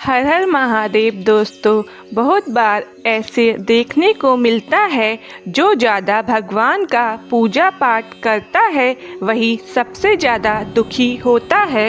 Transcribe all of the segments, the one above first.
हर हर महादेव दोस्तों, बहुत बार ऐसे देखने को मिलता है जो ज़्यादा भगवान का पूजा पाठ करता है वही सबसे ज़्यादा दुखी होता है।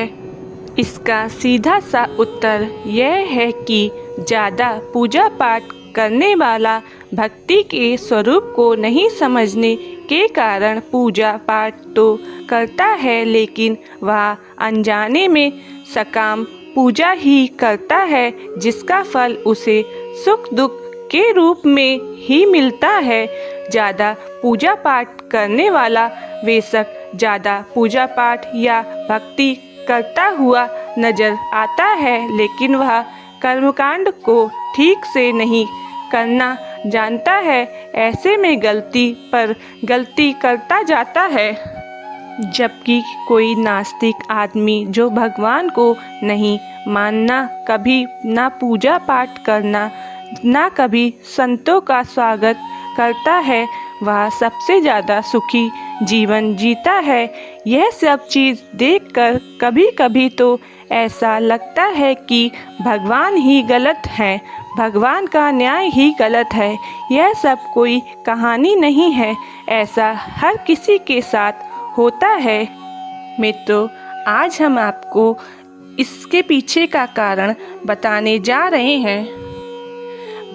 इसका सीधा सा उत्तर यह है कि ज़्यादा पूजा पाठ करने वाला भक्ति के स्वरूप को नहीं समझने के कारण पूजा पाठ तो करता है, लेकिन वह अनजाने में सकाम पूजा ही करता है, जिसका फल उसे सुख दुख के रूप में ही मिलता है। ज़्यादा पूजा पाठ करने वाला बेशक ज़्यादा पूजा पाठ या भक्ति करता हुआ नजर आता है, लेकिन वह कर्मकांड को ठीक से नहीं करना जानता है। ऐसे में गलती पर गलती करता जाता है। जबकि कोई नास्तिक आदमी जो भगवान को नहीं मानना, कभी ना पूजा पाठ करना, ना कभी संतों का स्वागत करता है, वह सबसे ज़्यादा सुखी जीवन जीता है। यह सब चीज़ देखकर कभी कभी तो ऐसा लगता है कि भगवान ही गलत है, भगवान का न्याय ही गलत है। यह सब कोई कहानी नहीं है, ऐसा हर किसी के साथ होता है। मित्रों, आज हम आपको इसके पीछे का कारण बताने जा रहे हैं।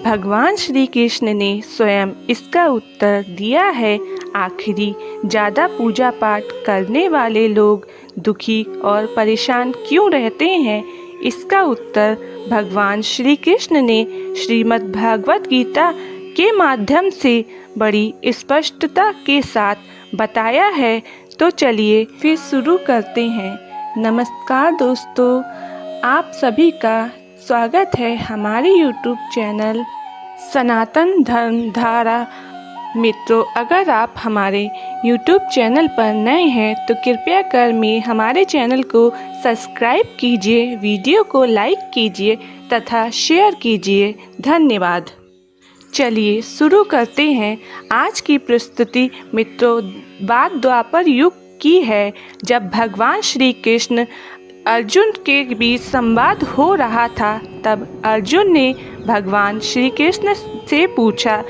भगवान श्री कृष्ण ने स्वयं इसका उत्तर दिया है। आखिरी ज़्यादा पूजा पाठ करने वाले लोग दुखी और परेशान क्यों रहते हैं? इसका उत्तर भगवान श्री कृष्ण ने श्रीमद् भागवत गीता के माध्यम से बड़ी स्पष्टता के साथ बताया है। तो चलिए फिर शुरू करते हैं। नमस्कार दोस्तों, आप सभी का स्वागत है हमारे YouTube चैनल सनातन धर्म धारा। मित्रों, अगर आप हमारे YouTube चैनल पर नए हैं तो कृपया कर हमारे चैनल को सब्सक्राइब कीजिए, वीडियो को लाइक कीजिए तथा शेयर कीजिए। धन्यवाद। चलिए शुरू करते हैं आज की प्रस्तुति। मित्रों, बात द्वापर युग की है, जब भगवान श्री कृष्ण अर्जुन के बीच संवाद हो रहा था। तब अर्जुन ने भगवान श्री कृष्ण से पूछा,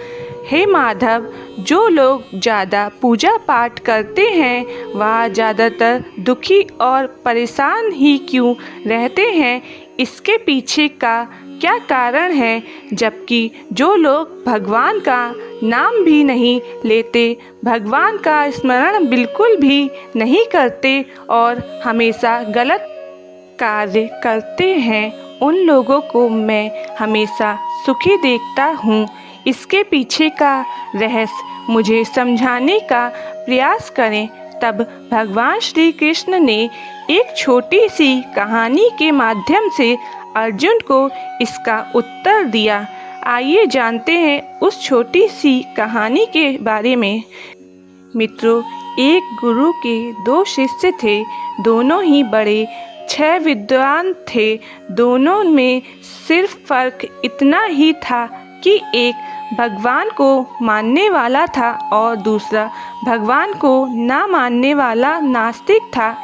हे माधव, जो लोग ज़्यादा पूजा पाठ करते हैं वह ज़्यादातर दुखी और परेशान ही क्यों रहते हैं? इसके पीछे का क्या कारण है? जबकि जो लोग भगवान का नाम भी नहीं लेते, भगवान का स्मरण बिल्कुल भी नहीं करते और हमेशा गलत कार्य करते हैं, उन लोगों को मैं हमेशा सुखी देखता हूँ। इसके पीछे का रहस्य मुझे समझाने का प्रयास करें। तब भगवान श्री कृष्ण ने एक छोटी सी कहानी के माध्यम से अर्जुन को इसका उत्तर दिया। आइए जानते हैं उस छोटी सी कहानी के बारे में। मित्रों, एक गुरु के दो शिष्य थे। दोनों ही बड़े 6 विद्वान थे। दोनों में सिर्फ फर्क इतना ही था कि एक भगवान को मानने वाला था और दूसरा भगवान को ना मानने वाला नास्तिक था।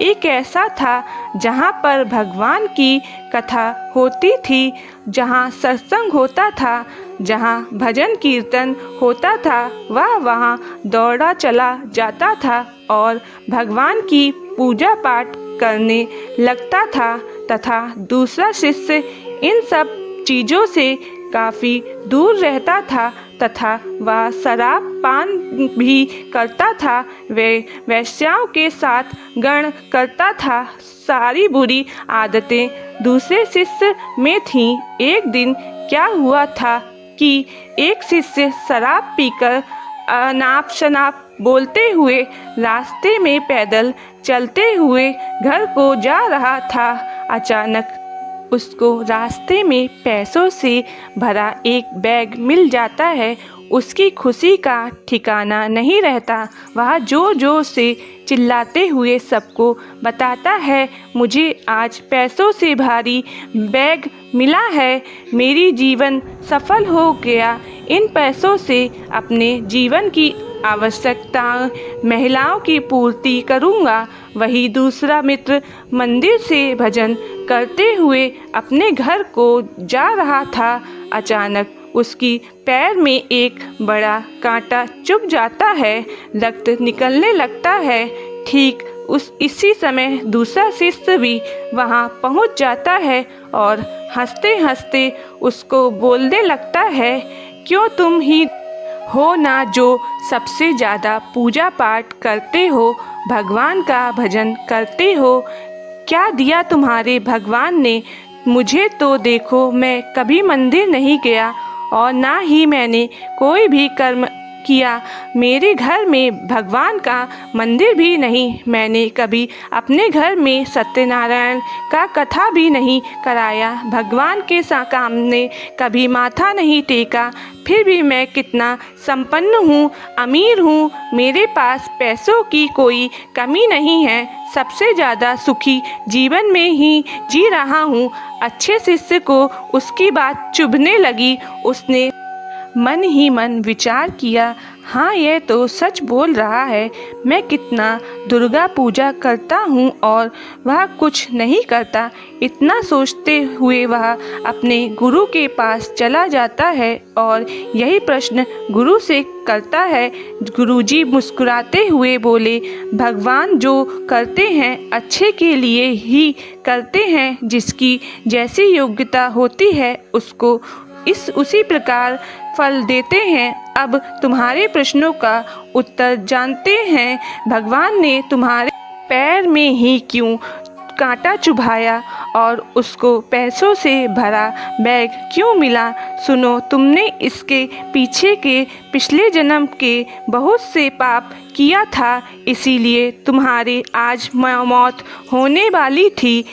एक ऐसा था जहाँ पर भगवान की कथा होती थी, जहाँ सत्संग होता था, जहाँ भजन कीर्तन होता था, वह वहाँ दौड़ा चला जाता था और भगवान की पूजा पाठ करने लगता था। तथा दूसरा शिष्य इन सब चीज़ों से काफ़ी दूर रहता था तथा वह शराब पान भी करता था। वह वेश्याओं के साथ गण करता था। सारी बुरी आदतें दूसरे शिष्य में थीं। एक दिन क्या हुआ था कि एक शिष्य शराब पीकर अनाप शनाप बोलते हुए रास्ते में पैदल चलते हुए घर को जा रहा था। अचानक उसको रास्ते में पैसों से भरा एक बैग मिल जाता है। उसकी खुशी का ठिकाना नहीं रहता। वह जोर जोर से चिल्लाते हुए सबको बताता है, मुझे आज पैसों से भारी बैग मिला है, मेरी जीवन सफल हो गया। इन पैसों से अपने जीवन की आवश्यकता महिलाओं की पूर्ति करूँगा। वही दूसरा मित्र मंदिर से भजन करते हुए अपने घर को जा रहा था। अचानक उसकी पैर में एक बड़ा कांटा चुभ जाता है, रक्त निकलने लगता है। ठीक इसी समय दूसरा शिष्य भी वहां पहुंच जाता है और हंसते हंसते उसको बोलने लगता है, क्यों तुम ही हो ना जो सबसे ज़्यादा पूजा पाठ करते हो, भगवान का भजन करते हो। क्या दिया तुम्हारे भगवान ने? मुझे तो देखो, मैं कभी मंदिर नहीं गया और ना ही मैंने कोई भी कर्म किया। मेरे घर में भगवान का मंदिर भी नहीं। मैंने कभी अपने घर में सत्यनारायण का कथा भी नहीं कराया। भगवान के सामने कभी माथा नहीं टेका। फिर भी मैं कितना संपन्न हूँ, अमीर हूँ। मेरे पास पैसों की कोई कमी नहीं है। सबसे ज़्यादा सुखी जीवन में ही जी रहा हूँ। अच्छे शिष्य को उसकी बात चुभने लगी। उसने मन ही मन विचार किया, हाँ यह तो सच बोल रहा है। मैं कितना दुर्गा पूजा करता हूँ और वह कुछ नहीं करता। इतना सोचते हुए वह अपने गुरु के पास चला जाता है और यही प्रश्न गुरु से करता है। गुरुजी मुस्कुराते हुए बोले, भगवान जो करते हैं अच्छे के लिए ही करते हैं। जिसकी जैसी योग्यता होती है उसको उसी प्रकार फल देते हैं। अब तुम्हारे प्रश्नों का उत्तर जानते हैं। भगवान ने तुम्हारे पैर में ही क्यों कांटा चुभाया और उसको पैसों से भरा बैग क्यों मिला? सुनो, तुमने इसके पीछे के पिछले जन्म के बहुत से पाप किया था, इसीलिए तुम्हारी आज मौत होने वाली थी।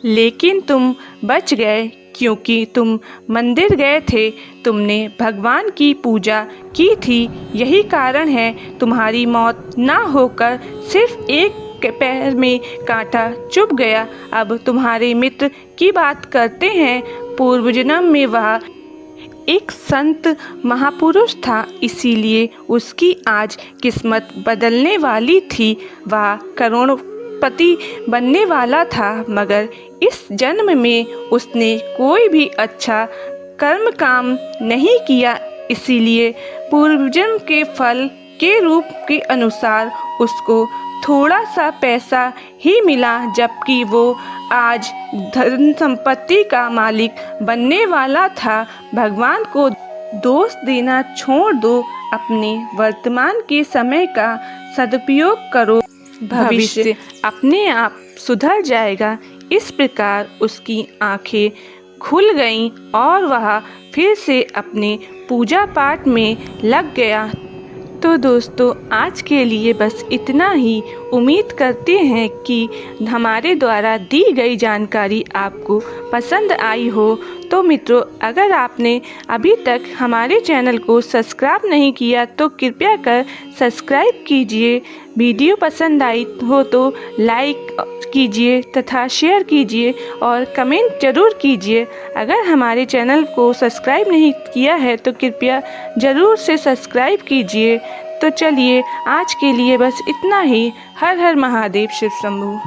लेकिन तुम बच गए क्योंकि तुम मंदिर गए थे, तुमने भगवान की पूजा की थी। यही कारण है तुम्हारी मौत ना होकर सिर्फ एक पैर में कांटा चुभ गया। अब तुम्हारे मित्र की बात करते हैं। पूर्व जन्म में वह एक संत महापुरुष था, इसीलिए उसकी आज किस्मत बदलने वाली थी। वह करोड़पति बनने वाला था, मगर इस जन्म में उसने कोई भी अच्छा कर्म काम नहीं किया। इसीलिए पूर्वजन्म के फल के रूप के अनुसार उसको थोड़ा सा पैसा ही मिला, जबकि वो आज धन संपत्ति का मालिक बनने वाला था। भगवान को दोष देना छोड़ दो, अपने वर्तमान के समय का सदुपयोग करो। भविष्य अपने आप सुधर जाएगा। इस प्रकार उसकी आंखें खुल गईं और वह फिर से अपने पूजा पाठ में लग गया। तो दोस्तों, आज के लिए बस इतना ही। उम्मीद करते हैं कि हमारे द्वारा दी गई जानकारी आपको पसंद आई हो। तो मित्रों, अगर आपने अभी तक हमारे चैनल को सब्सक्राइब नहीं किया तो कृपया कर सब्सक्राइब कीजिए। वीडियो पसंद आई हो तो लाइक कीजिए तथा शेयर कीजिए और कमेंट ज़रूर कीजिए। अगर हमारे चैनल को सब्सक्राइब नहीं किया है तो कृपया ज़रूर से सब्सक्राइब कीजिए। तो चलिए, आज के लिए बस इतना ही। हर हर महादेव, शिव शंभू।